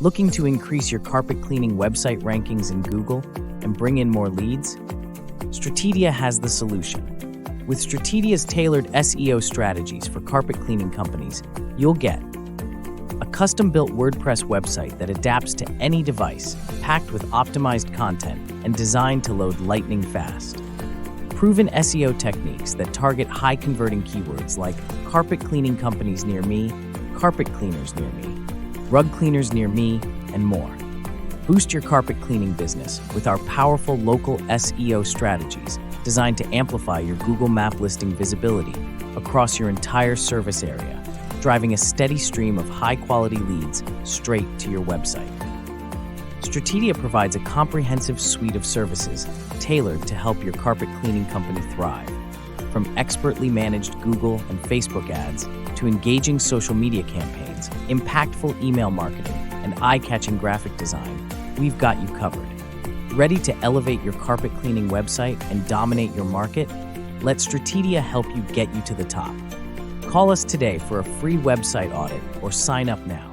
Looking to increase your carpet cleaning website rankings in Google and bring in more leads? Stratedia has the solution. With Stratedia's tailored SEO strategies for carpet cleaning companies, you'll get a custom-built WordPress website that adapts to any device, packed with optimized content and designed to load lightning fast. Proven SEO techniques that target high-converting keywords like carpet cleaning companies near me, carpet cleaners near me, rug cleaners near me, and more. Boost your carpet cleaning business with our powerful local SEO strategies designed to amplify your Google Map listing visibility across your entire service area, driving a steady stream of high-quality leads straight to your website. Stratedia provides a comprehensive suite of services tailored to help your carpet cleaning company thrive. From expertly managed Google and Facebook ads to engaging social media campaigns, impactful email marketing, and eye-catching graphic design, we've got you covered. Ready to elevate your carpet cleaning website and dominate your market? Let Stratedia help you get you to the top. Call us today for a free website audit or sign up now.